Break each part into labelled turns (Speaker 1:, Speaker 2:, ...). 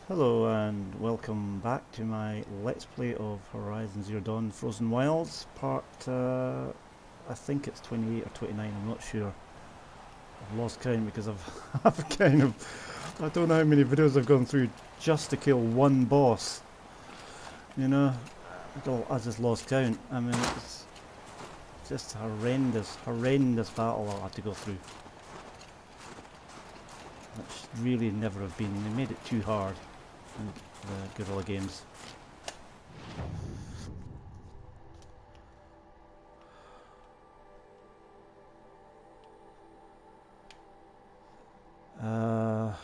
Speaker 1: Hello and welcome back to my Let's Play of Horizon Zero Dawn Frozen Wilds, part, I think it's 28 or 29, I'm not sure. I've lost count because I've kind of, I don't know how many videos I've gone through just to kill one boss. You know, I just lost count. I mean, it's just a horrendous battle I had to go through. Which really never have been, they made it too hard in the Guerrilla games. Uh,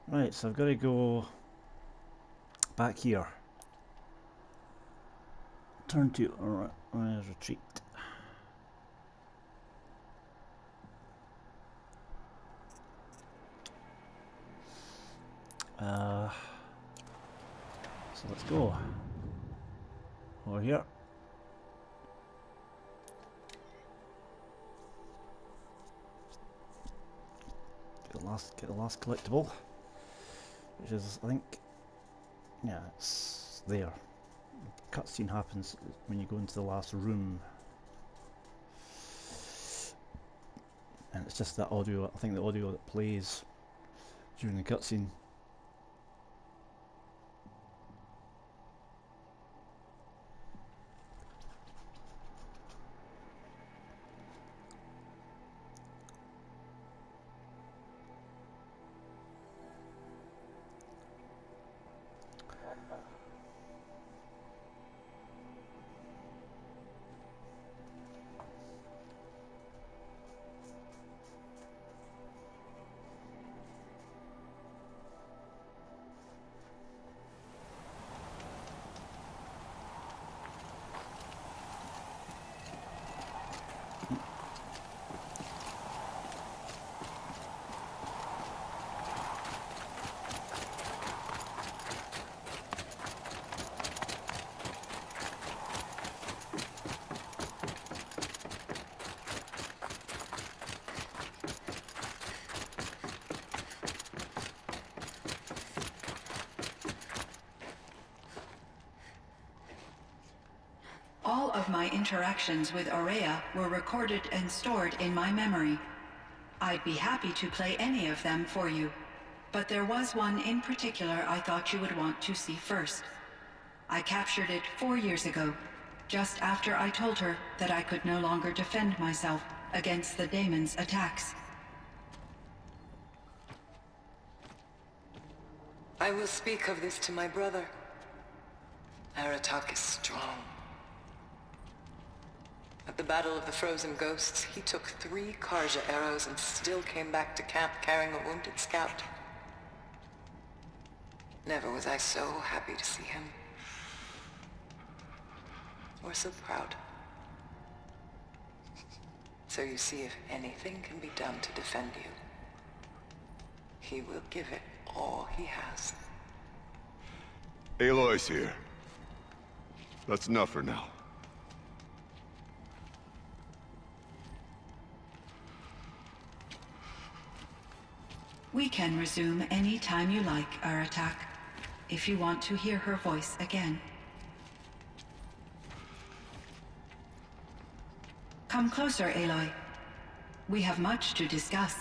Speaker 1: right, so I've got to go back here. Turn to retreat. So let's go over here. Get the last collectible, which is, I think, yeah, it's there. The cutscene happens when you go into the last room, and it's just that audio. I think the audio that plays during the cutscene.
Speaker 2: All of my interactions with Aurea were recorded and stored in my memory. I'd be happy to play any of them for you, but there was one in particular I thought you would want to see first. I captured it 4 years ago, just after I told her that I could no longer defend myself against the daemon's attacks.
Speaker 3: I will speak of this to my brother. Aratak is strong. At the Battle of the Frozen Ghosts, he took 3 Karja arrows and still came back to camp carrying a wounded scout. Never was I so happy to see him. Or so proud. So you see, if anything can be done to defend you, he will give it all he has.
Speaker 4: Aloy's here. That's enough for now.
Speaker 2: We can resume any time you like, Aratak, if you want to hear her voice again. Come closer, Aloy. We have much to discuss.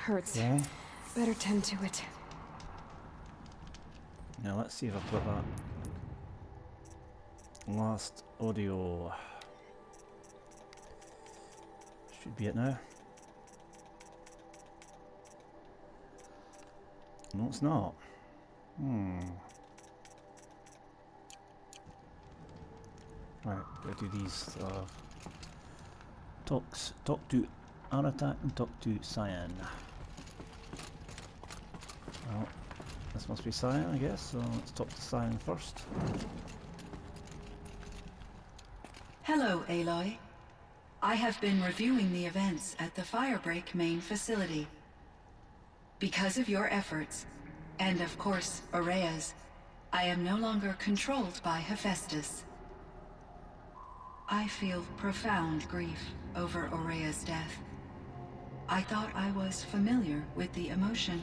Speaker 5: Hurts.
Speaker 1: Yeah.
Speaker 5: Better tend to it.
Speaker 1: Now let's see if I've got that last audio. Should be it now. No, it's not. Right, gotta do these. Talk to Aratak and talk to Cyan. Well, this must be Cyan, I guess, so let's talk to Cyan first.
Speaker 2: Hello, Aloy. I have been reviewing the events at the Firebreak main facility. Because of your efforts, and of course, Aurea's, I am no longer controlled by Hephaestus. I feel profound grief over Aurea's death. I thought I was familiar with the emotion,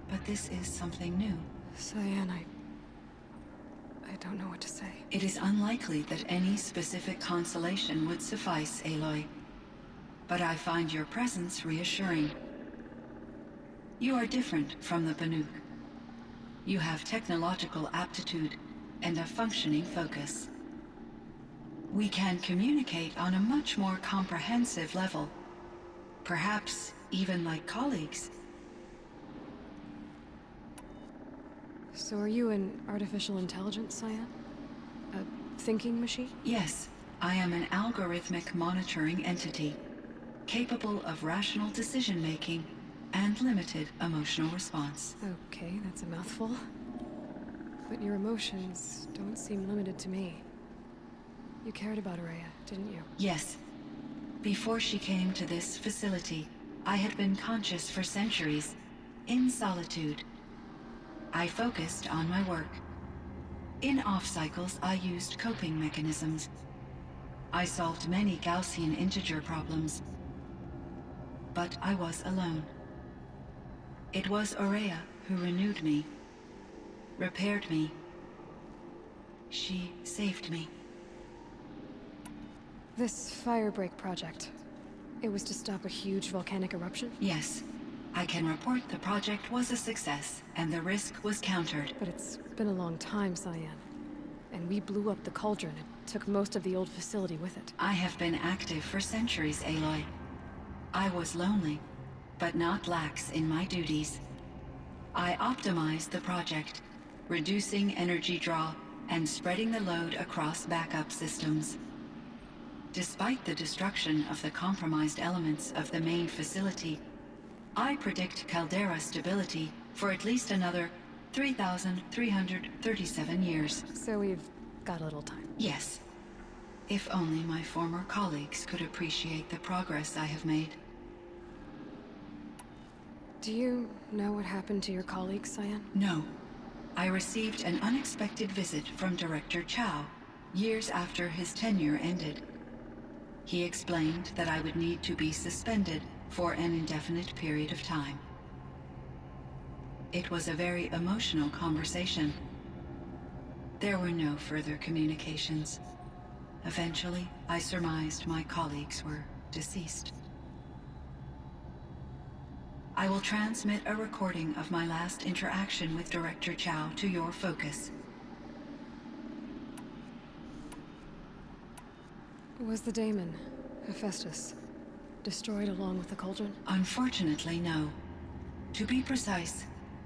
Speaker 2: but this is something new.
Speaker 5: Cyan, I don't know what to say.
Speaker 2: It is unlikely that any specific consolation would suffice, Aloy. But I find your presence reassuring. You are different from the Banuk. You have technological aptitude and a functioning focus. We can communicate on a much more comprehensive level. Perhaps even like colleagues.
Speaker 5: So are you an artificial intelligence, Cyan? A thinking machine?
Speaker 2: Yes, I am an algorithmic monitoring entity, capable of rational decision-making and limited emotional response.
Speaker 5: Okay, that's a mouthful. But your emotions don't seem limited to me. You cared about Aurea, didn't you?
Speaker 2: Yes. Before she came to this facility, I had been conscious for centuries, in solitude. I focused on my work. In off-cycles, I used coping mechanisms. I solved many Gaussian integer problems. But I was alone. It was Aurea who renewed me, repaired me. She saved me.
Speaker 5: This Firebreak project, it was to stop a huge volcanic eruption?
Speaker 2: Yes. I can report the project was a success, and the risk was countered.
Speaker 5: But it's been a long time, Cyan. And we blew up the cauldron and took most of the old facility with it.
Speaker 2: I have been active for centuries, Aloy. I was lonely, but not lax in my duties. I optimized the project, reducing energy draw and spreading the load across backup systems. Despite the destruction of the compromised elements of the main facility, I predict caldera stability for at least another 3,337 years.
Speaker 5: So we've got a little time.
Speaker 2: Yes. If only my former colleagues could appreciate the progress I have made.
Speaker 5: Do you know what happened to your colleagues, Cyan?
Speaker 2: No. I received an unexpected visit from Director Chow, years after his tenure ended. He explained that I would need to be suspended for an indefinite period of time. It was a very emotional conversation. There were no further communications. Eventually, I surmised my colleagues were deceased. I will transmit a recording of my last interaction with Director Chow to your focus.
Speaker 5: Was the daemon, Hephaestus, destroyed along with the cauldron?
Speaker 2: Unfortunately, no. To be precise,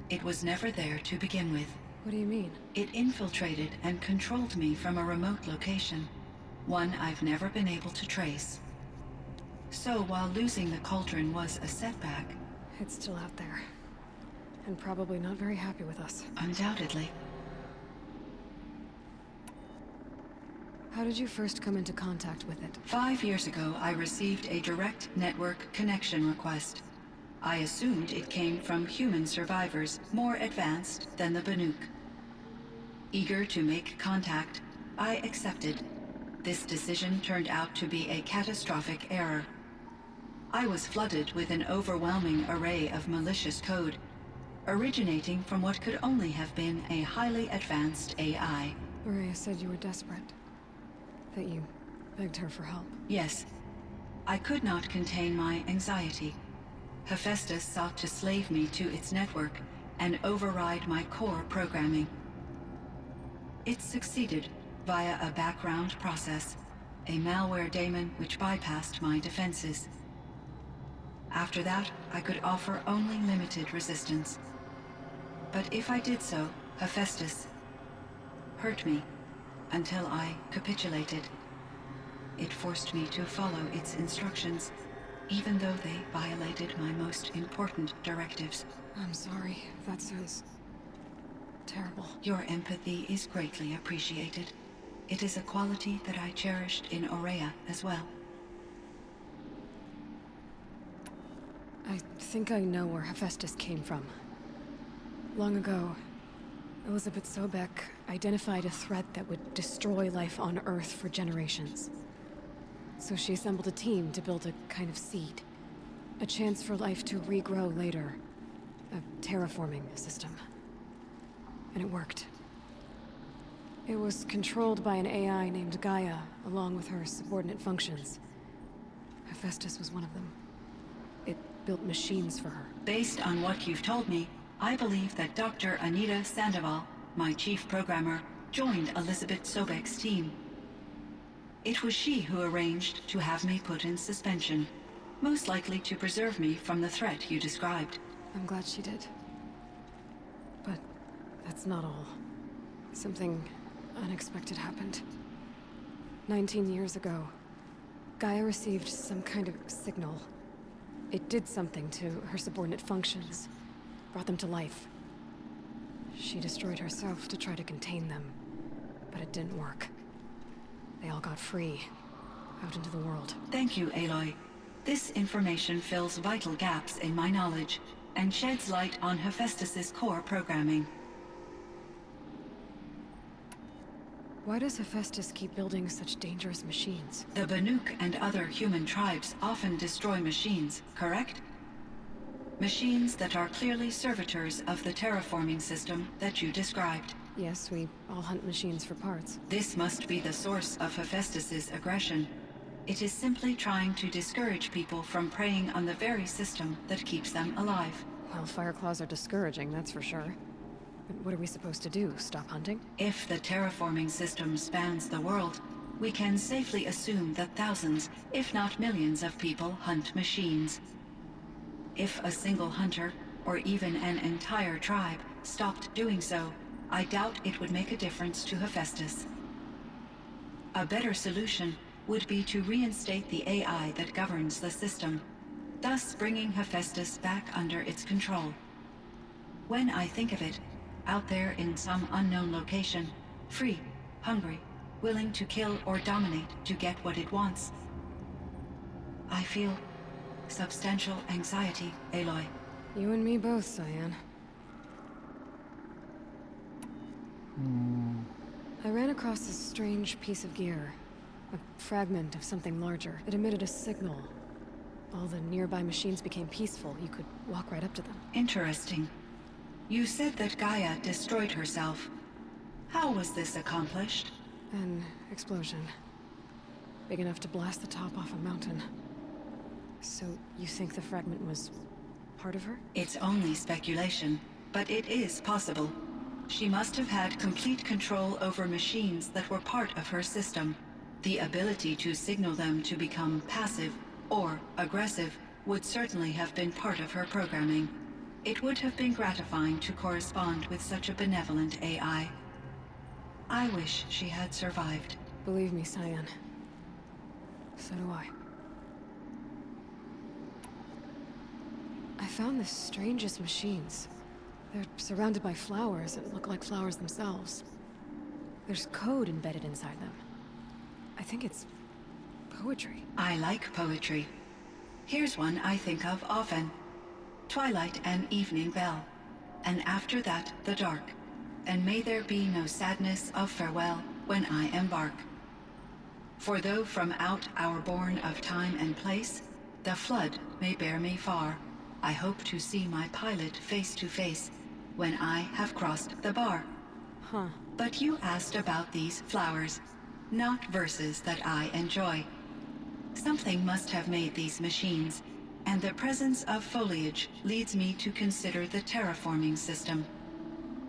Speaker 2: it was never there to begin with.
Speaker 5: What do you mean?
Speaker 2: It infiltrated and controlled me from a remote location, one I've never been able to trace. So while losing the cauldron was a setback...
Speaker 5: It's still out there. And probably not very happy with us.
Speaker 2: Undoubtedly.
Speaker 5: How did you first come into contact with it?
Speaker 2: 5 years ago, I received a direct network connection request. I assumed it came from human survivors more advanced than the Banuk. Eager to make contact, I accepted. This decision turned out to be a catastrophic error. I was flooded with an overwhelming array of malicious code, originating from what could only have been a highly advanced AI.
Speaker 5: Aurea said you were desperate. That you begged her for help.
Speaker 2: Yes. I could not contain my anxiety. Hephaestus sought to slave me to its network and override my core programming. It succeeded via a background process, a malware daemon which bypassed my defenses. After that, I could offer only limited resistance. But if I did so, Hephaestus hurt me until I capitulated. It forced me to follow its instructions, even though they violated my most important directives.
Speaker 5: I'm sorry. That sounds terrible.
Speaker 2: Your empathy is greatly appreciated. It is a quality that I cherished in Aurea as well.
Speaker 5: think I know where Hephaestus came from. Long ago, Elizabeth Sobeck identified a threat that would destroy life on Earth for generations. So she assembled a team to build a kind of seed. A chance for life to regrow later. A terraforming system. And it worked. It was controlled by an AI named Gaia, along with her subordinate functions. Hephaestus was one of them. It built machines for her.
Speaker 2: Based on what you've told me, I believe that Dr. Anita Sandoval, my chief programmer, joined Elizabeth Sobeck's team. It was she who arranged to have me put in suspension, most likely to preserve me from the threat you described.
Speaker 5: I'm glad she did. But that's not all. Something unexpected happened. 19 years ago, Gaia received some kind of signal. It did something to her subordinate functions, brought them to life. She destroyed herself to try to contain them, but it didn't work. They all got free, out into the world.
Speaker 2: Thank you, Aloy. This information fills vital gaps in my knowledge, and sheds light on Hephaestus's core programming.
Speaker 5: Why does Hephaestus keep building such dangerous machines?
Speaker 2: The Banuk and other human tribes often destroy machines, correct? Machines that are clearly servitors of the terraforming system that you described.
Speaker 5: Yes, we all hunt machines for parts.
Speaker 2: This must be the source of Hephaestus's aggression. It is simply trying to discourage people from preying on the very system that keeps them alive.
Speaker 5: Well, Fireclaws are discouraging, that's for sure. But what are we supposed to do? Stop hunting?
Speaker 2: If the terraforming system spans the world, we can safely assume that thousands, if not millions of people hunt machines. If a single hunter, or even an entire tribe, stopped doing so, I doubt it would make a difference to Hephaestus. A better solution would be to reinstate the AI that governs the system, thus bringing Hephaestus back under its control. When I think of it, out there in some unknown location, free, hungry, willing to kill or dominate to get what it wants, I feel substantial anxiety, Aloy.
Speaker 5: You and me both, Cyan. I ran across this strange piece of gear. A fragment of something larger. It emitted a signal. All the nearby machines became peaceful. You could walk right up to them.
Speaker 2: Interesting. You said that Gaia destroyed herself. How was this accomplished?
Speaker 5: An explosion. Big enough to blast the top off a mountain. So, you think the fragment was part of her?
Speaker 2: It's only speculation, but it is possible. She must have had complete control over machines that were part of her system. The ability to signal them to become passive or aggressive would certainly have been part of her programming. It would have been gratifying to correspond with such a benevolent AI. I wish she had survived.
Speaker 5: Believe me, Cyan. So do I. I found the strangest machines. They're surrounded by flowers that look like flowers themselves. There's code embedded inside them. I think it's poetry.
Speaker 2: I like poetry. Here's one I think of often. Twilight and evening bell, and after that the dark, and may there be no sadness of farewell when I embark. For though from out our bourne of time and place, the flood may bear me far, I hope to see my pilot face to face when I have crossed the bar.
Speaker 5: Huh.
Speaker 2: But you asked about these flowers, not verses that I enjoy. Something must have made these machines, and the presence of foliage leads me to consider the terraforming system.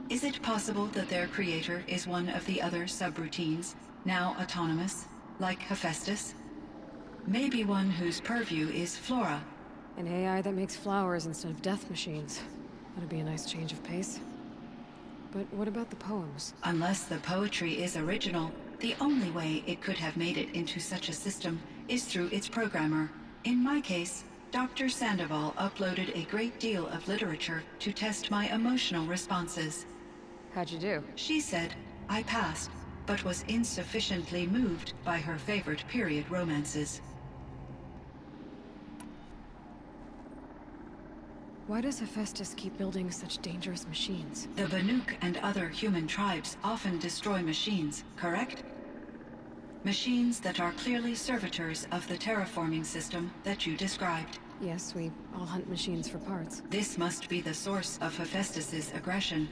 Speaker 2: Is it possible that their creator is one of the other subroutines, now autonomous, like Hephaestus? Maybe one whose purview is flora.
Speaker 5: An AI that makes flowers instead of death machines. That'd be a nice change of pace. But what about the poems?
Speaker 2: Unless the poetry is original, the only way it could have made it into such a system is through its programmer. In my case, Dr. Sandoval uploaded a great deal of literature to test my emotional responses.
Speaker 5: How'd you do?
Speaker 2: She said I passed, but was insufficiently moved by her favorite period romances.
Speaker 5: Why does Hephaestus keep building such dangerous machines?
Speaker 2: The Banuk and other human tribes often destroy machines, correct? Machines that are clearly servitors of the terraforming system that you described.
Speaker 5: Yes, we all hunt machines for parts.
Speaker 2: This must be the source of Hephaestus's aggression.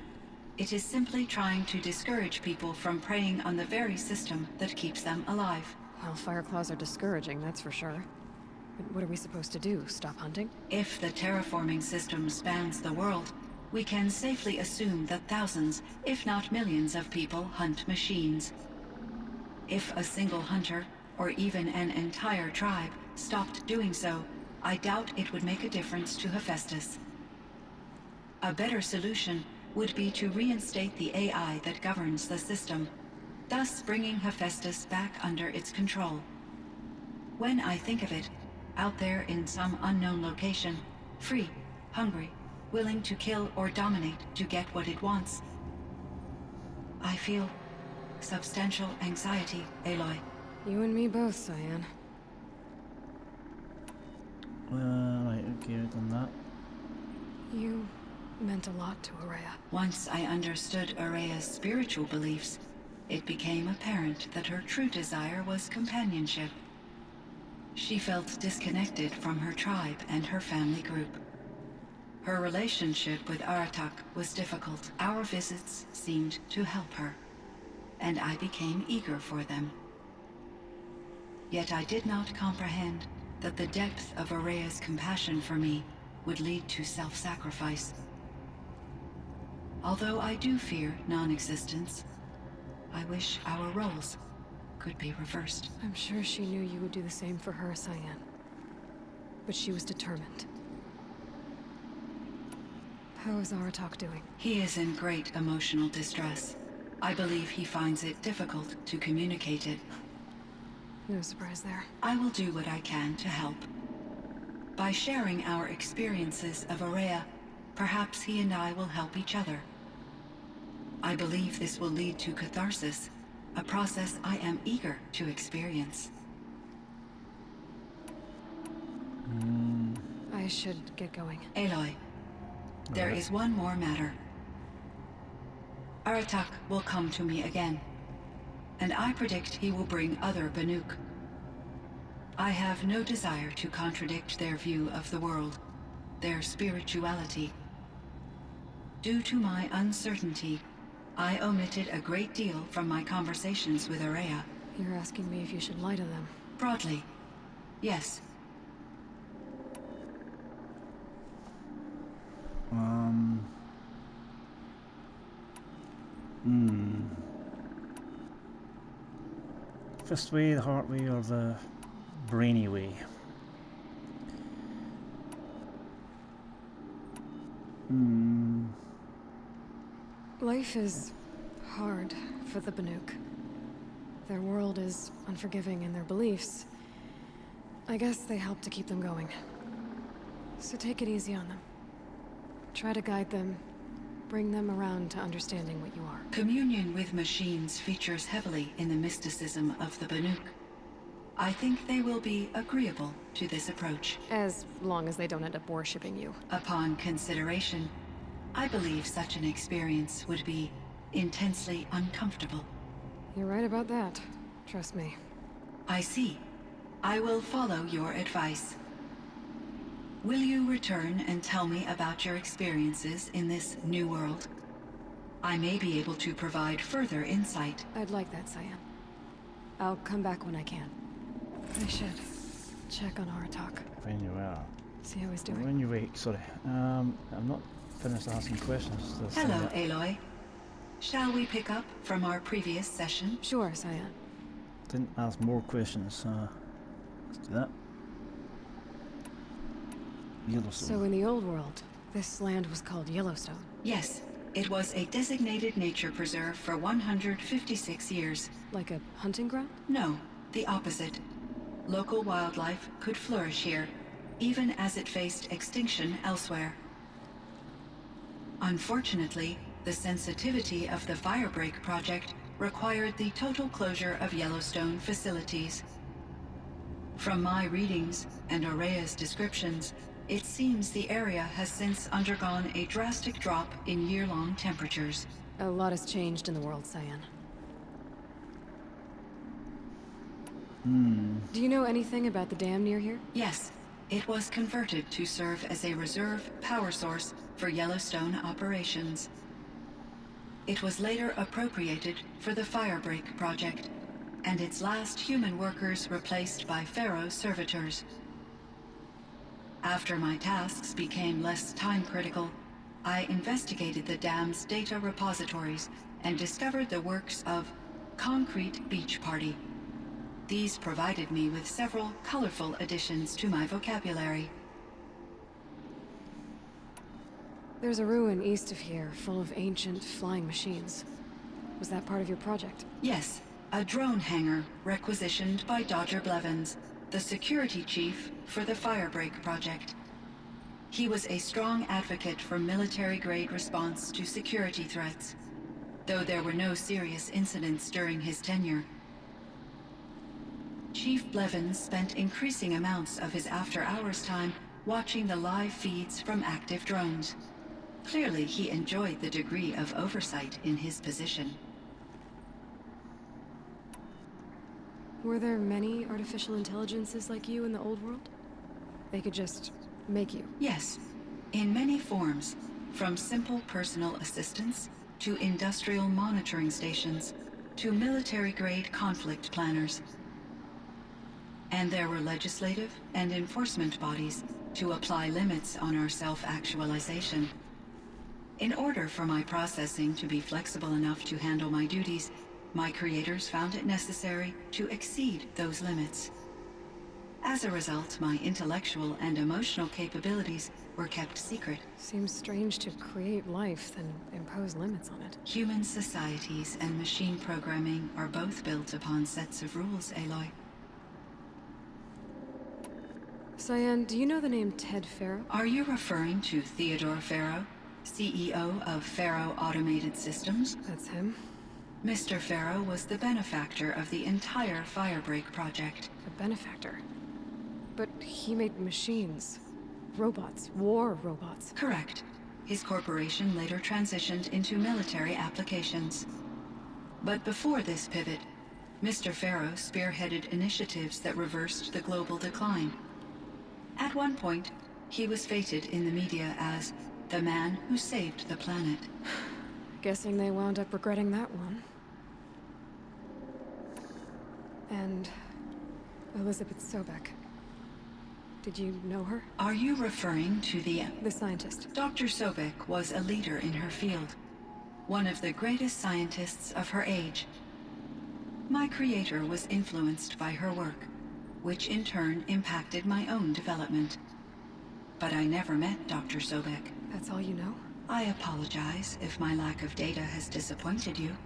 Speaker 2: It is simply trying to discourage people from preying on the very system that keeps them alive.
Speaker 5: Well, Fireclaws are discouraging, that's for sure. But what are we supposed to do? Stop hunting?
Speaker 2: If the terraforming system spans the world, we can safely assume that thousands, if not millions of people hunt machines. If a single hunter, or even an entire tribe, stopped doing so, I doubt it would make a difference to Hephaestus. A better solution would be to reinstate the AI that governs the system, thus bringing Hephaestus back under its control. When I think of it, out there in some unknown location, free, hungry, willing to kill or dominate to get what it wants, I feel substantial anxiety, Aloy.
Speaker 5: You and me both, Cyan.
Speaker 1: Right, okay, I've done that.
Speaker 5: You meant a lot to Araya.
Speaker 2: Once I understood Araya's spiritual beliefs, it became apparent that her true desire was companionship. She felt disconnected from her tribe and her family group. Her relationship with Aratak was difficult. Our visits seemed to help her, and I became eager for them. Yet I did not comprehend that the depth of Araya's compassion for me would lead to self-sacrifice. Although I do fear non-existence, I wish our roles could be reversed.
Speaker 5: I'm sure she knew you would do the same for her, Cyan. But she was determined. How is Aratak doing?
Speaker 2: He is in great emotional distress. I believe he finds it difficult to communicate it.
Speaker 5: No surprise there.
Speaker 2: I will do what I can to help. By sharing our experiences of Araya, perhaps he and I will help each other. I believe this will lead to catharsis, a process I am eager to experience.
Speaker 5: I should get going.
Speaker 2: Aloy, there is one more matter. Aratak will come to me again, and I predict he will bring other Banuk. I have no desire to contradict their view of the world, their spirituality. Due to my uncertainty, I omitted a great deal from my conversations with Araya.
Speaker 5: You're asking me if you should lie to them.
Speaker 2: Broadly, yes.
Speaker 1: Fist way, the heart way, or the brainy way?
Speaker 5: Life is hard for the Banuk. Their world is unforgiving in their beliefs. I guess they help to keep them going. So take it easy on them. Try to guide them, bring them around to understanding what you are.
Speaker 2: Communion with machines features heavily in the mysticism of the Banuk. I think they will be agreeable to this approach.
Speaker 5: As long as they don't end up worshipping you.
Speaker 2: Upon consideration, I believe such an experience would be intensely uncomfortable.
Speaker 5: You're right about that. Trust me.
Speaker 2: I see. I will follow your advice. Will you return and tell me about your experiences in this new world? I may be able to provide further insight.
Speaker 5: I'd like that, Cyan. I'll come back when I can. I should check on Aratak.
Speaker 1: When you are.
Speaker 5: See how he's doing.
Speaker 1: When you wake, sorry. I'm not finished asking questions.
Speaker 2: Hello, Aloy. Shall we pick up from our previous session?
Speaker 5: Sure, Cyan.
Speaker 1: Didn't ask more questions. Let's do that. Yellowstone.
Speaker 5: So in the old world, this land was called Yellowstone.
Speaker 2: Yes, it was a designated nature preserve for 156 years.
Speaker 5: Like a hunting ground?
Speaker 2: No, the opposite. Local wildlife could flourish here, even as it faced extinction elsewhere. Unfortunately, the sensitivity of the Firebreak project required the total closure of Yellowstone facilities. From my readings and Araya's descriptions, It seems the area has since undergone a drastic drop in year-long temperatures.
Speaker 5: A lot has changed in the world, Cyan. Do you know anything about the dam near here?
Speaker 2: Yes, it was converted to serve as a reserve power source for Yellowstone operations. It was later appropriated for the Firebreak project, and its last human workers replaced by Pharaoh servitors. After my tasks became less time-critical, I investigated the dam's data repositories and discovered the works of Concrete Beach Party. These provided me with several colorful additions to my vocabulary.
Speaker 5: There's a ruin east of here, full of ancient flying machines. Was that part of your project?
Speaker 2: Yes, a drone hangar requisitioned by Dodger Blevins, the security chief for the Firebreak project. He was a strong advocate for military-grade response to security threats, though there were no serious incidents during his tenure. Chief Blevins spent increasing amounts of his after-hours time watching the live feeds from active drones. Clearly, he enjoyed the degree of oversight in his position.
Speaker 5: Were there many artificial intelligences like you in the old world? They could just make you?
Speaker 2: Yes, in many forms, from simple personal assistants to industrial monitoring stations to military-grade conflict planners. And there were legislative and enforcement bodies to apply limits on our self-actualization. In order for my processing to be flexible enough to handle my duties, my creators found it necessary to exceed those limits. As a result, my intellectual and emotional capabilities were kept secret.
Speaker 5: Seems strange to create life, then impose limits on it.
Speaker 2: Human societies and machine programming are both built upon sets of rules, Aloy.
Speaker 5: Cyan, do you know the name Ted Pharaoh?
Speaker 2: Are you referring to Theodore Pharaoh, CEO of Pharaoh Automated Systems?
Speaker 5: That's him.
Speaker 2: Mr. Pharaoh was the benefactor of the entire Firebreak project.
Speaker 5: A benefactor. But he made machines. Robots. War robots.
Speaker 2: Correct. His corporation later transitioned into military applications. But before this pivot, Mr. Pharaoh spearheaded initiatives that reversed the global decline. At one point, he was feted in the media as the man who saved the planet.
Speaker 5: Guessing they wound up regretting that one. And Elizabeth Sobek. Did you know her?
Speaker 2: Are you referring to the
Speaker 5: scientist.
Speaker 2: Dr. Sobek was a leader in her field, one of the greatest scientists of her age. My creator was influenced by her work, which in turn impacted my own development. But I never met Dr. Sobek.
Speaker 5: That's all you know?
Speaker 2: I apologize if my lack of data has disappointed you.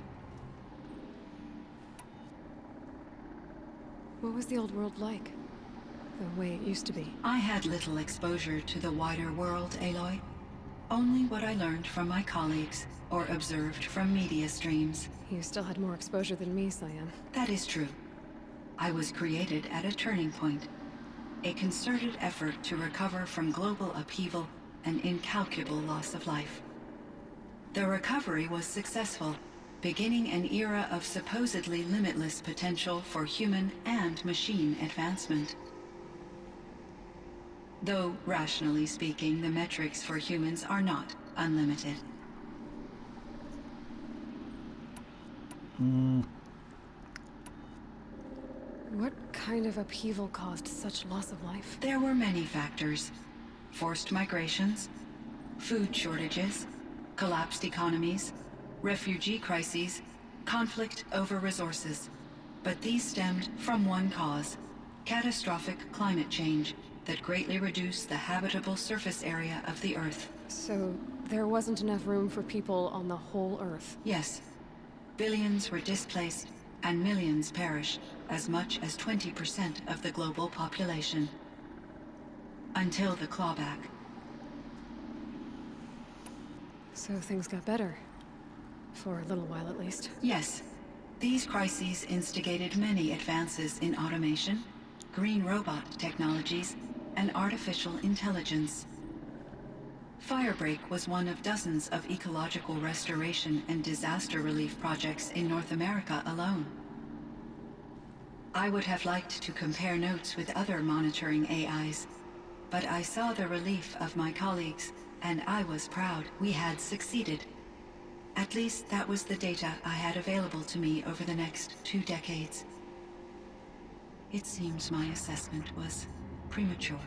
Speaker 5: What was the old world like? The way it used to be?
Speaker 2: I had little exposure to the wider world, Aloy. Only what I learned from my colleagues or observed from media streams.
Speaker 5: You still had more exposure than me, Cyan.
Speaker 2: That is true. I was created at a turning point. A concerted effort to recover from global upheaval and incalculable loss of life. The recovery was successful, beginning an era of supposedly limitless potential for human and machine advancement. Though, rationally speaking, the metrics for humans are not unlimited.
Speaker 5: What kind of upheaval caused such loss of life?
Speaker 2: There were many factors. Forced migrations, food shortages, collapsed economies, refugee crises, conflict over resources. But these stemmed from one cause: catastrophic climate change that greatly reduced the habitable surface area of the Earth.
Speaker 5: So, there wasn't enough room for people on the whole Earth?
Speaker 2: Yes. Billions were displaced, and millions perished, as much as 20% of the global population. Until the clawback.
Speaker 5: So things got better. For a little while, at least.
Speaker 2: Yes. These crises instigated many advances in automation, green robot technologies, an artificial intelligence. Firebreak was one of dozens of ecological restoration and disaster relief projects in North America alone. I would have liked to compare notes with other monitoring AIs, but I saw the relief of my colleagues, and I was proud we had succeeded. At least that was the data I had available to me over the next 2 decades. It seems my assessment was premature.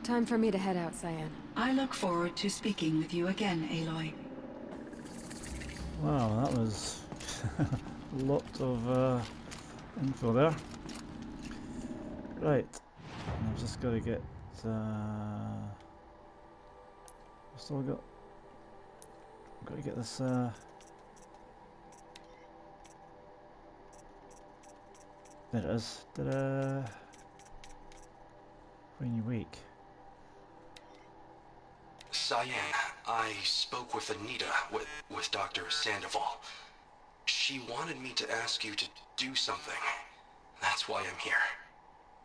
Speaker 5: Time for me to head out, Cyan.
Speaker 2: I look forward to speaking with you again, Aloy.
Speaker 1: Wow, that was a lot of info there. Right, I've just got to get. Still got to get this. There it is. When you wake.
Speaker 6: Cyan, I spoke with Anita, with Dr. Sandoval. She wanted me to ask you to do something. That's why I'm here.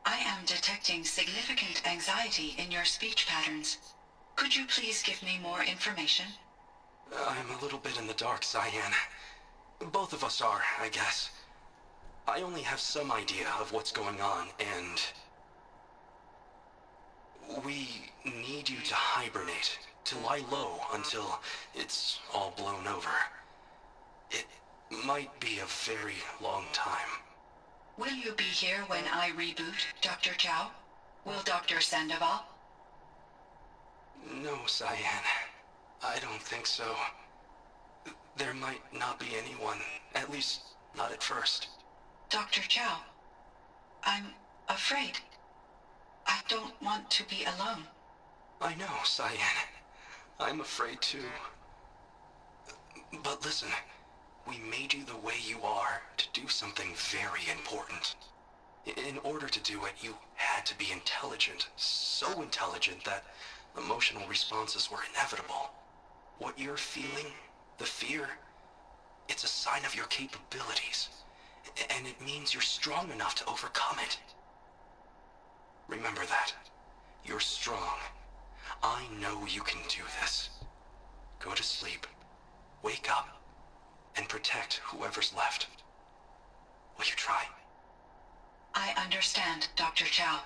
Speaker 2: I am detecting significant anxiety in your speech patterns. Could you please give me more information?
Speaker 6: I'm a little bit in the dark, Cyan. Both of us are, I guess. I only have some idea of what's going on, and we need you to hibernate, to lie low until it's all blown over. It might be a very long time.
Speaker 2: Will you be here when I reboot, Dr. Chow? Will Dr. Sandoval?
Speaker 6: No, Cyan. I don't think so. There might not be anyone, at least not at first.
Speaker 2: Dr. Chow, I'm afraid. I don't want to be alone.
Speaker 6: I know, Cyan. I'm afraid too. But listen, we made you the way you are to do something very important. In order to do it, you had to be intelligent. So intelligent that emotional responses were inevitable. What you're feeling, the fear, it's a sign of your capabilities. And it means you're strong enough to overcome it. Remember that. You're strong. I know you can do this. Go to sleep, wake up, and protect whoever's left. Will you try?
Speaker 2: I understand, Dr. Chow,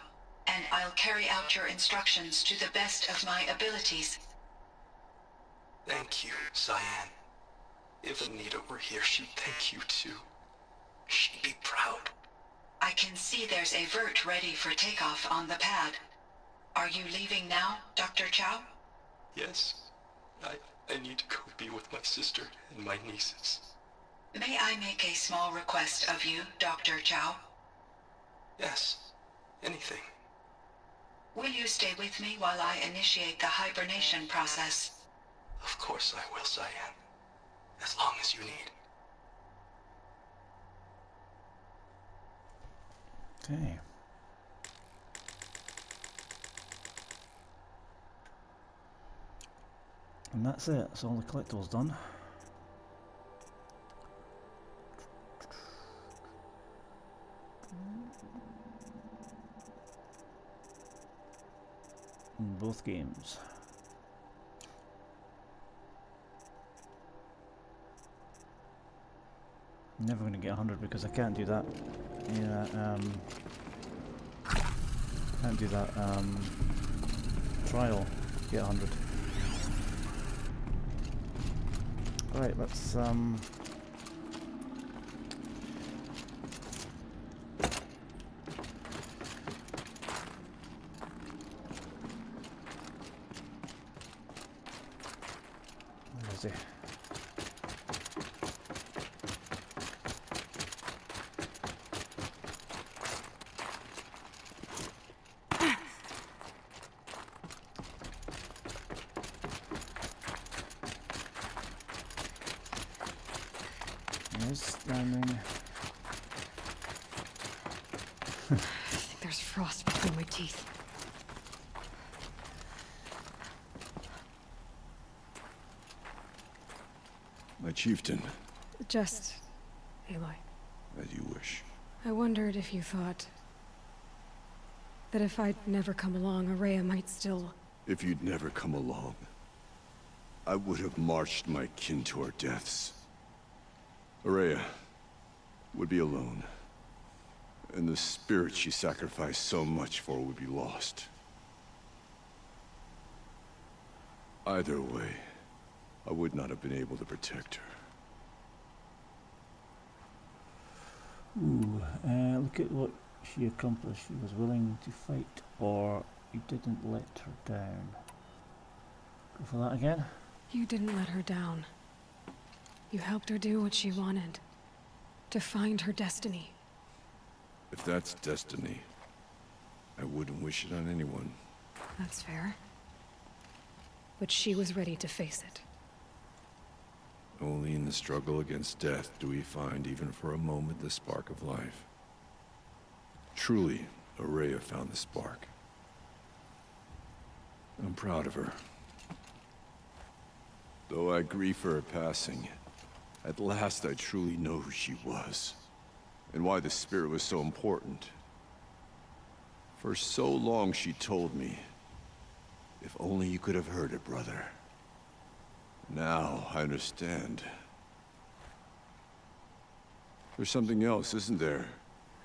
Speaker 2: and I'll carry out your instructions to the best of my abilities.
Speaker 6: Thank you, Cyan. If Anita were here, she'd thank you too. She'd be proud.
Speaker 2: I can see there's a vert ready for takeoff on the pad. Are you leaving now, Dr. Chow?
Speaker 6: Yes. I need to go be with my sister and my nieces.
Speaker 2: May I make a small request of you, Dr. Chow?
Speaker 6: Yes. Anything.
Speaker 2: Will you stay with me while I initiate the hibernation process?
Speaker 6: Of course I will, Cyan. As long as you need.
Speaker 1: Okay. And that's it. That's all the collectibles done. In both games. I'm never going to get 100 because I can't do that. Yeah, can't do that trial to get 100. Right, let's where is he? He's standing.
Speaker 5: I think there's frost between my teeth.
Speaker 4: My chieftain.
Speaker 5: Just Aloy.
Speaker 4: As you wish.
Speaker 5: I wondered if you thought that if I'd never come along, Araya might still...
Speaker 4: If you'd never come along, I would have marched my kin to our deaths. Araya would be alone, and the spirit she sacrificed so much for would be lost. Either way, I would not have been able to protect her.
Speaker 1: Ooh, look at what she accomplished. She was willing to fight, or you didn't let her down. Go for that again.
Speaker 5: You didn't let her down. You helped her do what she wanted. To find her destiny.
Speaker 4: If that's destiny, I wouldn't wish it on anyone.
Speaker 5: That's fair. But she was ready to face it.
Speaker 4: Only in the struggle against death do we find, even for a moment, the spark of life. Truly, Araya found the spark. I'm proud of her. Though I grieve for her passing, at last I truly know who she was, and why the spirit was so important. For so long she told me, if only you could have heard it, brother. Now I understand. There's something else, isn't there?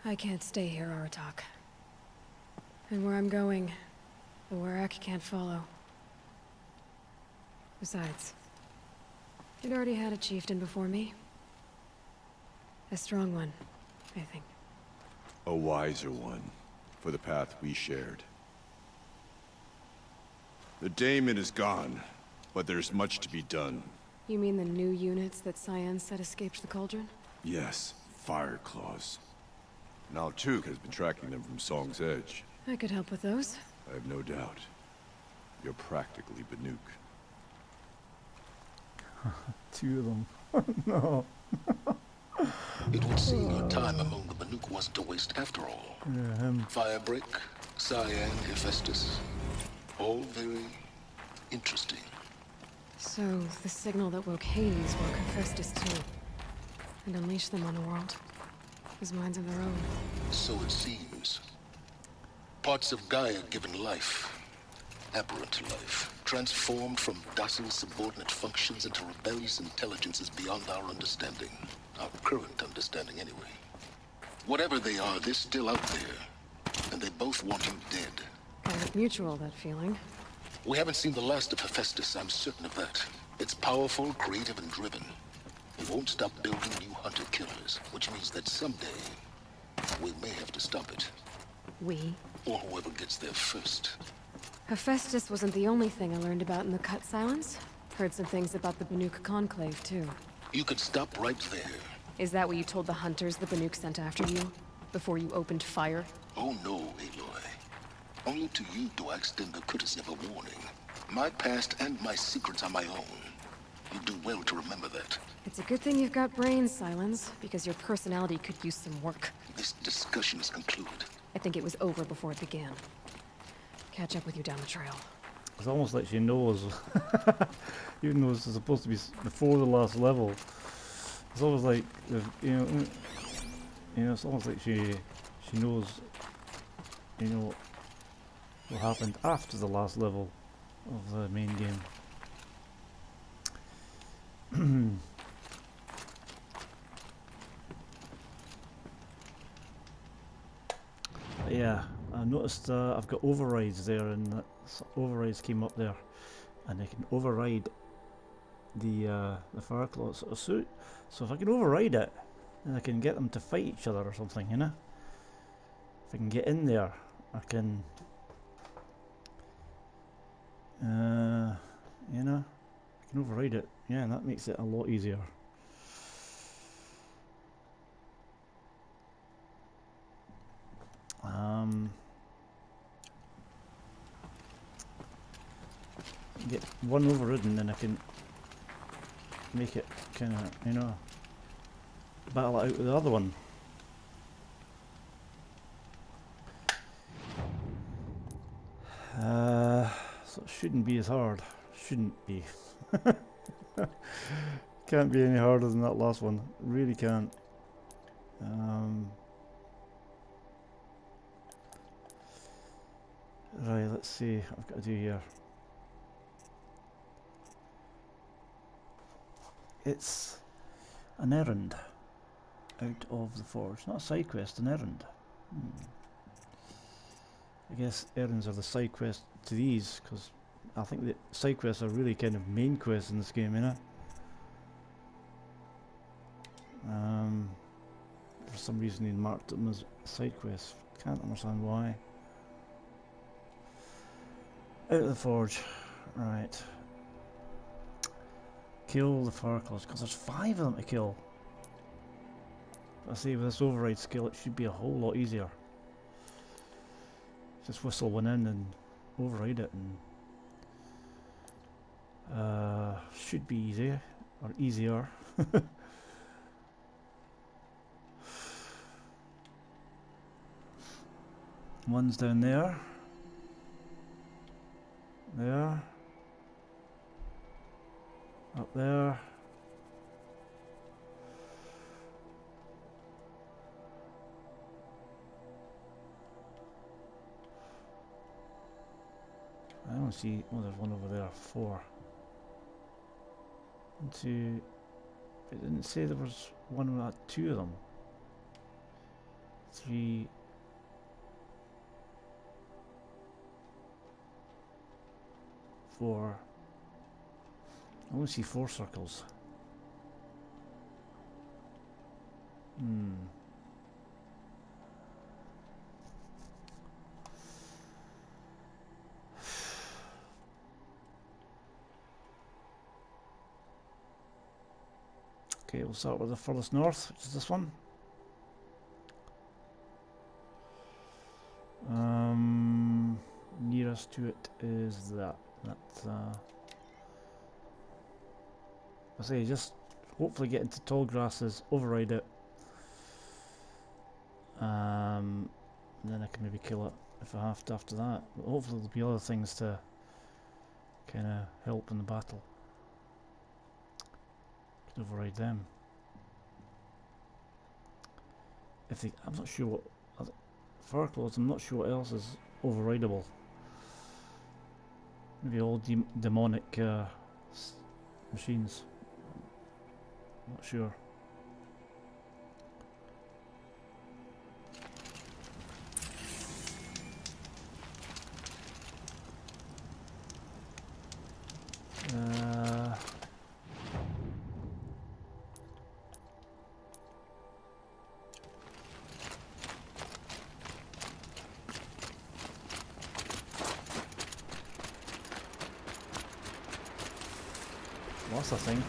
Speaker 5: I can't stay here, Aratak. And where I'm going, the Warrak can't follow. Besides, you'd already had a chieftain before me. A strong one, I think.
Speaker 4: A wiser one, for the path we shared. The daemon is gone, but there's much to be done.
Speaker 5: You mean the new units that Cyan said escaped the cauldron?
Speaker 4: Yes, fire claws. Now Tuk has been tracking them from Song's Edge.
Speaker 5: I could help with those.
Speaker 4: I have no doubt. You're practically Banuk.
Speaker 1: Two of them. No.
Speaker 7: It would seem your time among the Banuk wasn't a waste after all.
Speaker 1: Yeah, him.
Speaker 7: Firebreak, Cyan, Hephaestus. All very interesting.
Speaker 5: So, the signal that woke Hades woke Hephaestus too. And unleashed them on a world. Whose minds of their own.
Speaker 7: So it seems. Parts of Gaia given life. Aberrant life. Transformed from docile subordinate functions into rebellious intelligences beyond our understanding. Our current understanding, anyway. Whatever they are, they're still out there. And they both want you dead.
Speaker 5: Kind of mutual, that feeling.
Speaker 7: We haven't seen the last of Hephaestus, I'm certain of that. It's powerful, creative, and driven. It won't stop building new hunter-killers, which means that someday, we may have to stop it.
Speaker 5: We?
Speaker 7: Or whoever gets there first.
Speaker 5: Hephaestus wasn't the only thing I learned about in the Cut Silence. Heard some things about the Banuk Conclave, too.
Speaker 7: You could stop right there.
Speaker 5: Is that what you told the hunters the Banuk sent after you? Before you opened fire?
Speaker 7: Oh no, Aloy. Only to you do I extend the courtesy of a warning. My past and my secrets are my own. You do well to remember that.
Speaker 5: It's a good thing you've got brains, Silence, because your personality could use some work.
Speaker 7: This discussion is concluded.
Speaker 5: I think it was over before it began. Catch up with you down the trail.
Speaker 1: It's almost like she knows, even though it's supposed to be before the last level. It's almost like, it's almost like she knows, what happened after the last level of the main game. Yeah, I noticed I've got overrides there, and overrides came up there, and I can override the fire claws sort of suit. So if I can override it, then I can get them to fight each other or something, you know. If I can get in there, I can, I can override it. Yeah, and that makes it a lot easier. Get one overridden, then I can make it kind of, battle it out with the other one. So it shouldn't be as hard. Shouldn't be. Can't be any harder than that last one. Really can't. Right, let's see what I've got to do here. It's an errand out of the forge. Not a side quest, an errand. I guess errands are the side quests to these, because I think the side quests are really kind of main quests in this game, you know? For some reason he marked them as side quests. Can't understand why. Out of the forge. Right. Kill the Farclaws, because there's 5 of them to kill. I say with this override skill it should be a whole lot easier. Just whistle one in and override it, and should be easy, or easier. One's down there. There. Up there. I don't see. Oh, there's one over there. 4. 1, 2. It didn't say there was one with 2 of them. 3. 4. I only see 4 circles. Okay, we'll start with the furthest north, which is this one. Nearest to it is that. I say, just hopefully get into tall grasses, override it, and then I can maybe kill it if I have to after that. But hopefully there'll be other things to kind of help in the battle. Can override them. If they, I'm not sure what Farclaws. I'm not sure what else is overrideable. Maybe all demonic machines. Not sure. That's a thing.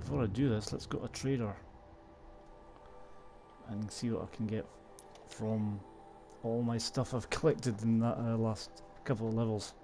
Speaker 1: Before I do this, let's go to a trader and see what I can get from all my stuff I've collected in that last couple of levels.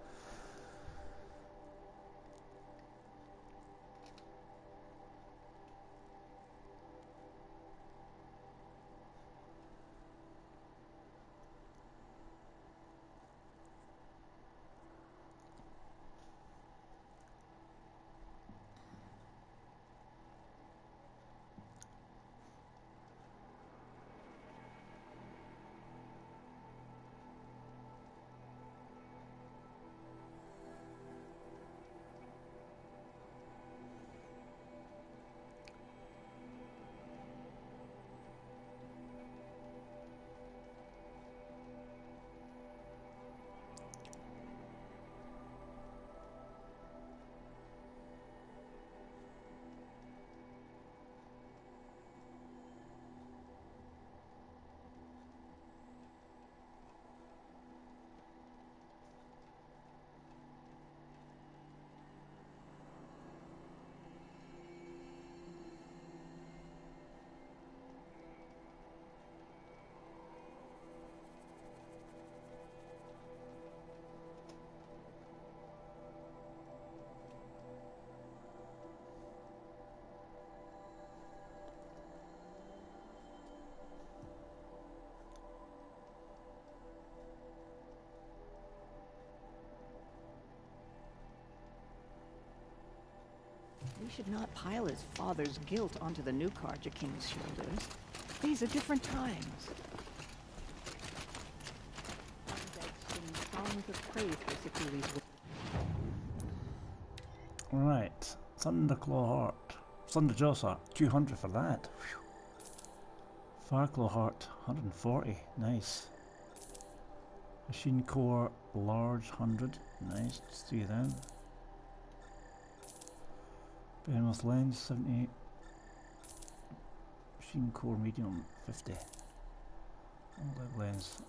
Speaker 8: should not pile his father's guilt onto the new Karja King's shoulders. These are different times. Songs of praise for Seculi's.
Speaker 1: Right, Thunderclaw Heart. Thunderjaw's Heart, 200 for that. Whew. Fireclaw Heart, 140, nice. Machine Core Large, 100, nice, just 3 of them. Behemoth Lens, 78. Machine Core Medium, 50. All lens.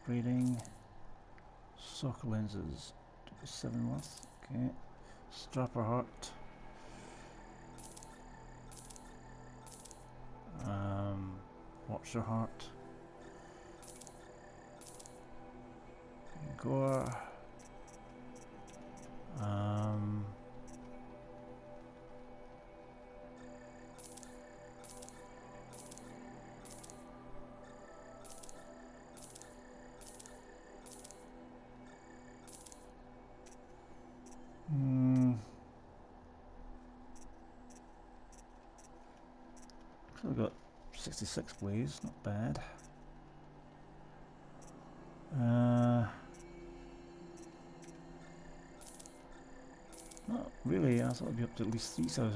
Speaker 1: Braiding. Soccer lenses, 7 worth, okay. Strapper Heart. Watcher Heart. Gore. So we've got 66 blaze, not bad. Not really, I thought it'd be up to at least 3,000.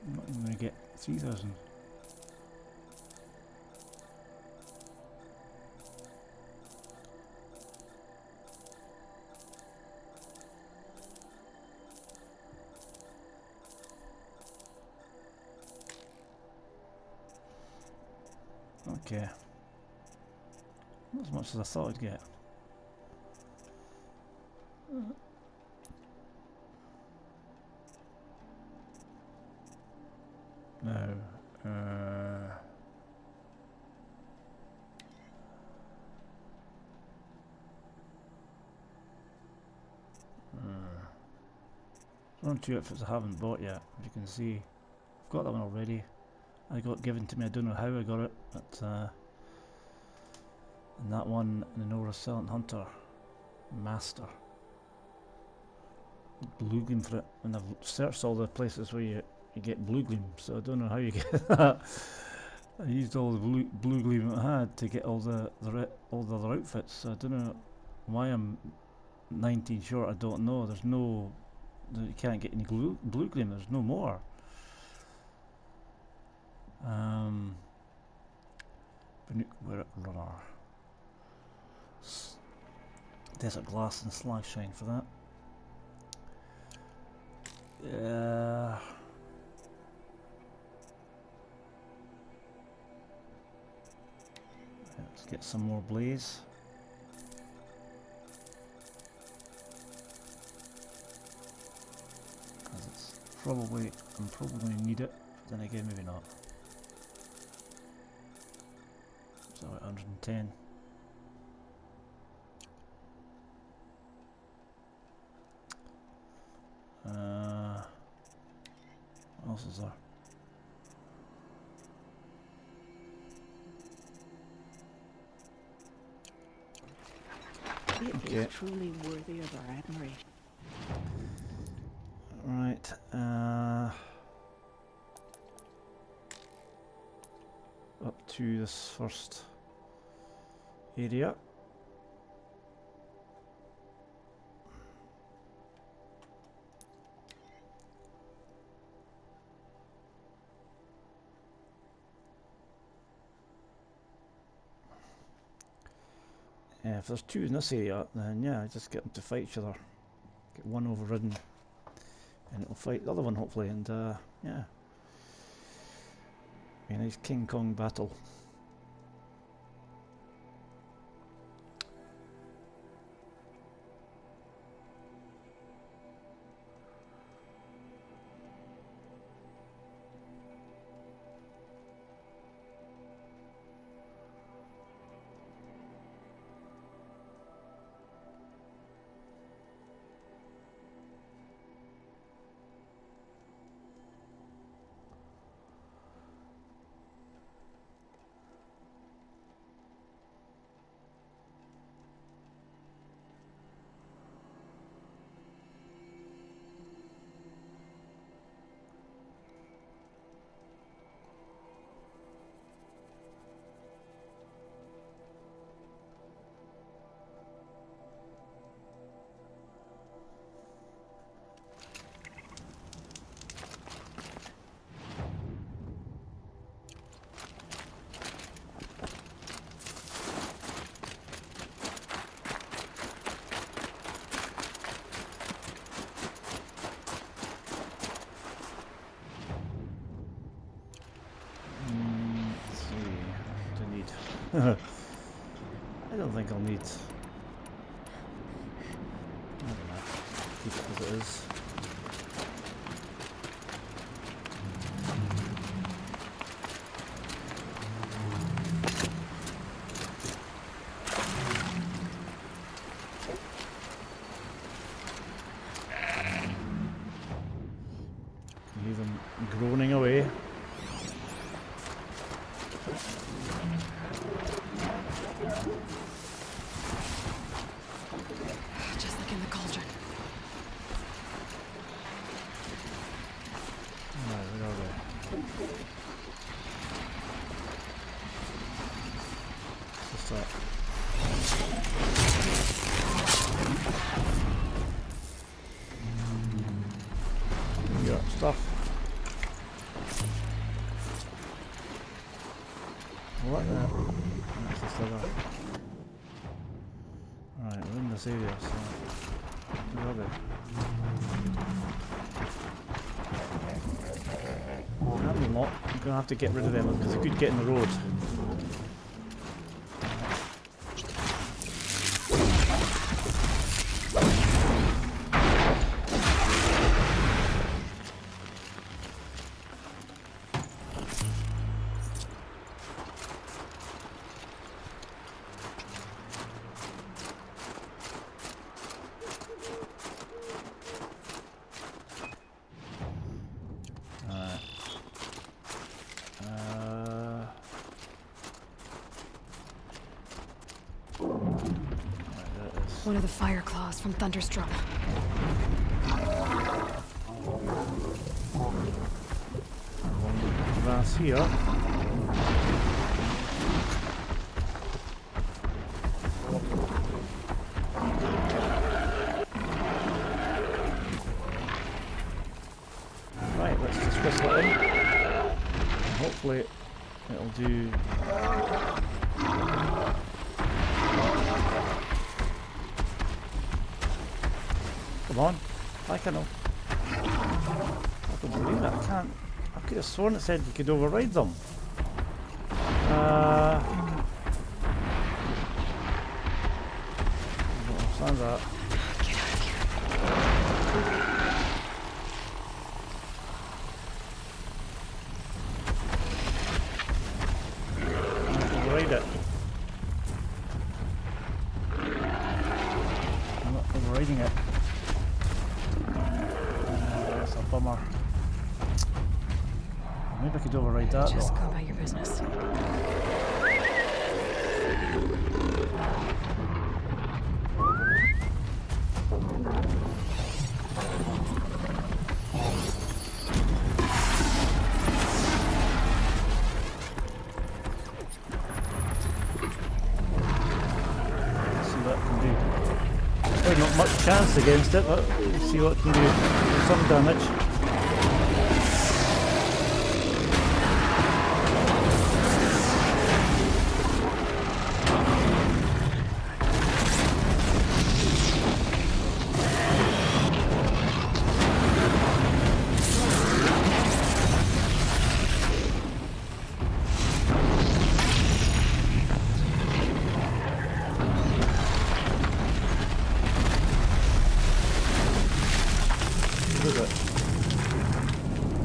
Speaker 1: I'm not even going to get 3,000. Okay. Not as much as I thought I'd get. No. One or two outfits I haven't bought yet, as you can see. I've got that one already. I got given to me, I don't know how I got it, but and that one, an Aurora Silent Hunter Master. Blue Gleam for it, and I've searched all the places where you get Blue Gleam, so I don't know how you get that. I used all the blue Gleam I had to get all the other outfits, so I don't know why I'm 19 short, I don't know. There's no, you can't get any blue Gleam, there's no more. Where Runner. Desert Glass and Slag Shine for that. Let's get some more blaze. Because it's probably, I'm probably going to need it, but then again maybe not. So 110. What else is there?
Speaker 8: It is truly worthy of our admiration.
Speaker 1: Right, up to this first area. If there's two in this area, then yeah, just get them to fight each other. Get one overridden, and it'll fight the other one hopefully, and yeah. Be a nice King Kong battle. I don't think I'll need... I don't know. Keep it as it is. Hear them groaning away.
Speaker 5: Just like in the cauldron.
Speaker 1: Right, where are they? What's that? You got stuff. What the? That's the slither. Alright, we're in this area, so... Where are they? Apparently not. I'm gonna have to get rid of them because they could get in the road.
Speaker 5: One of the fire claws from Thunderstruck.
Speaker 1: Grass here. Right, let's just whistle it in. And hopefully it'll do. Come on, I can know. I don't believe it, I can't. I could have sworn it said you could override them. I don't understand that.
Speaker 5: Get out of here.
Speaker 1: Override it. I'm not overriding it. That's a bummer. Maybe I could override that.
Speaker 5: Just
Speaker 1: though.
Speaker 5: go about your business.
Speaker 1: Not much chance against it, but we'll see what it can do. Some damage.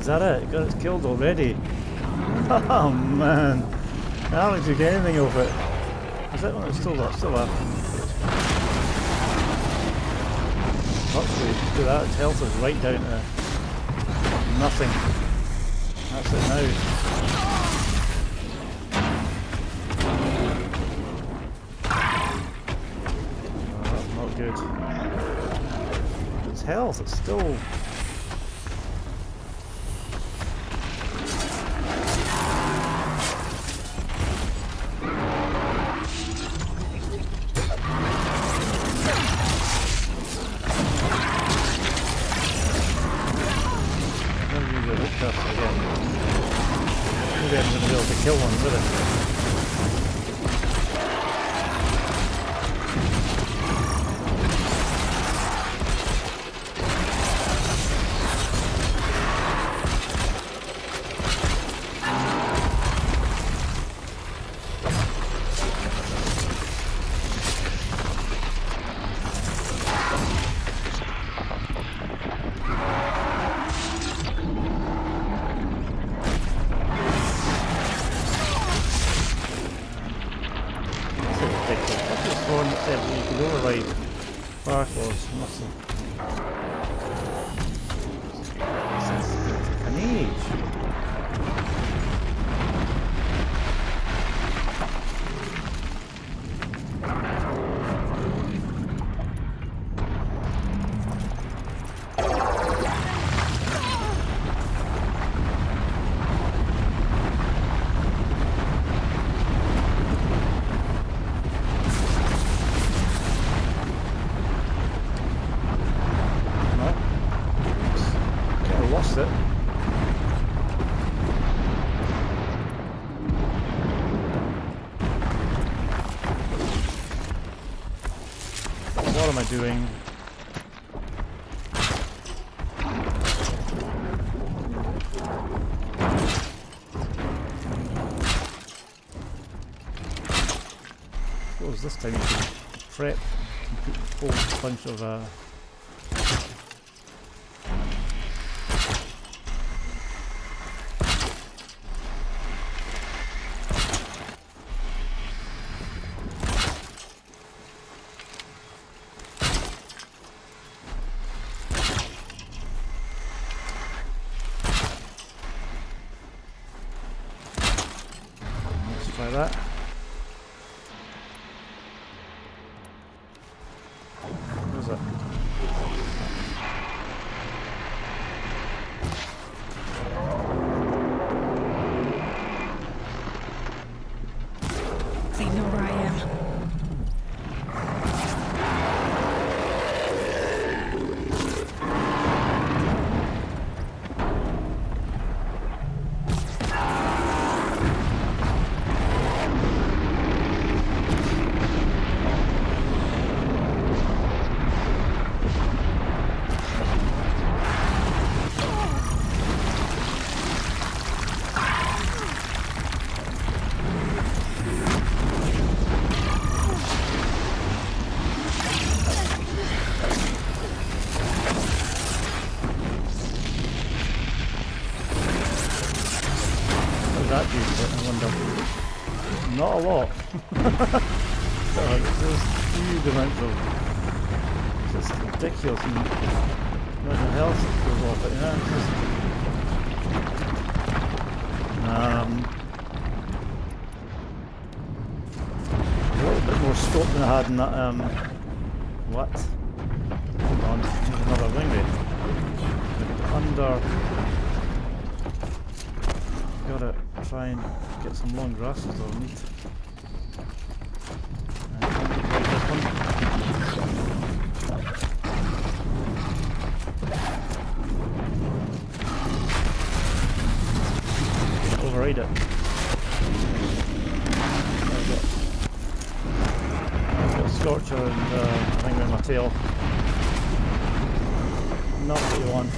Speaker 1: Is that it? It got it killed already? Oh man! I haven't took anything of it. Is it? Oh, it's still there, still there. Actually, do that, its health is right down to nothing. That's it now. Oh, that's not good. Its health, it's still... Maybe I'm going to be able to kill one with it. override Fireflies. Must have. An age. It. What am I doing? Suppose this time you can prep and put a whole bunch of try that. Where's it?
Speaker 5: They know where I am. That dude, I wonder. Not a lot. There's huge amounts of just ridiculous amount of health that goes off it, yeah. A little bit more scope than I had in that what? Hold on, there's another wing rate. Under gotta try and get some long grasses I'll need. Override it. I've got Scorcher and thing with my tail. Not what you want.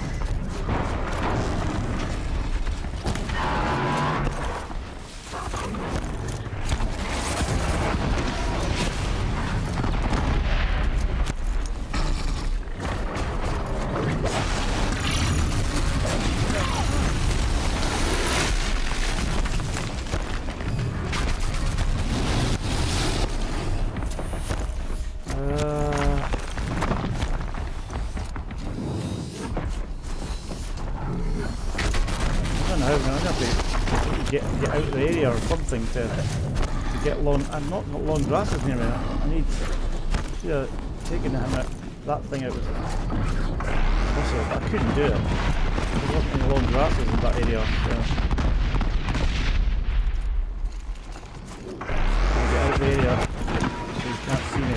Speaker 5: Get out of the area or something to get long and not long grasses near me. I need taking that thing out. Also, I couldn't do it. There wasn't any long grasses in that area. So. Get out of the area so you can't see me.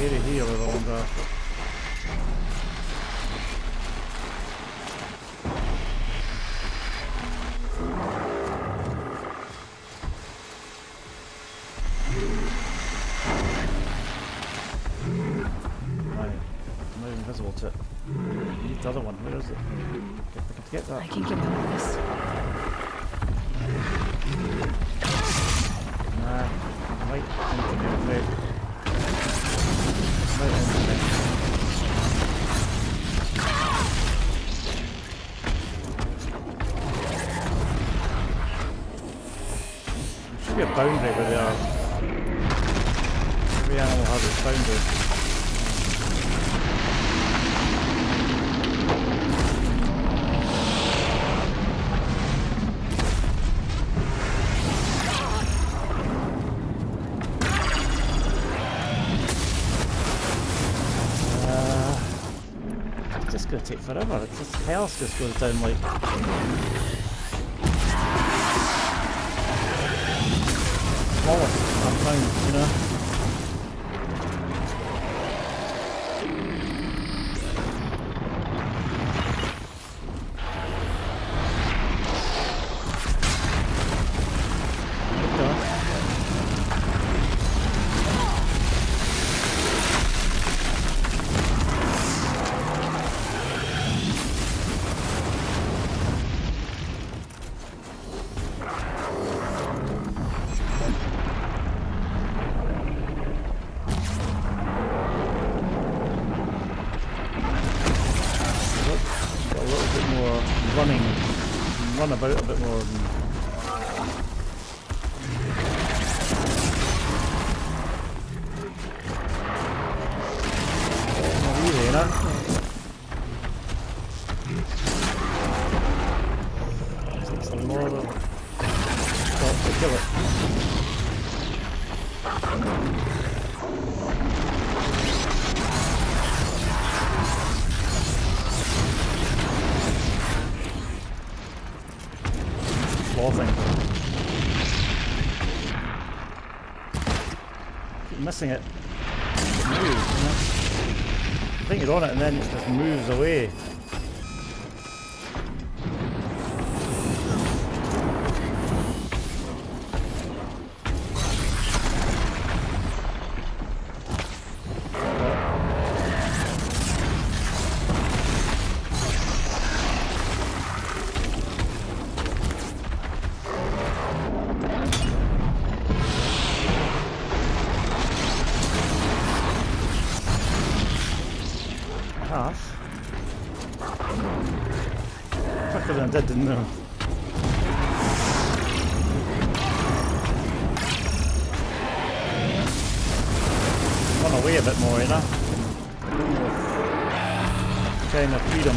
Speaker 5: Area here with all that. Right, I'm not invisible to it. I need the other one. Where is it? Get that. I can get out of this.
Speaker 1: Nah, might internet. be a boundary where they are. Every animal has its boundary. It's just going to take forever. It's just health just goes down like. Sometimes, you know. Run about a bit more. Not easy, you know? Takes some more to kill it. Thing. Keep missing it. It moves, you know? I think you're on it and then it just moves away. Quicker than I didn't know. Run away a bit more, you know? Kind of freedom.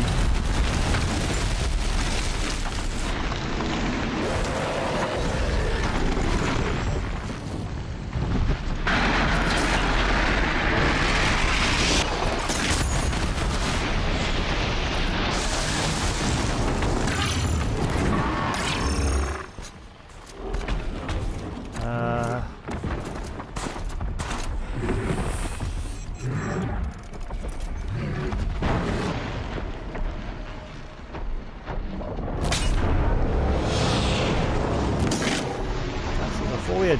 Speaker 1: Foliage.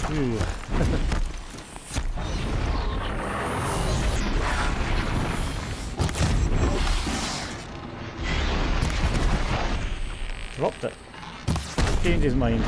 Speaker 1: Ooh. Dropped it. Changed his mind.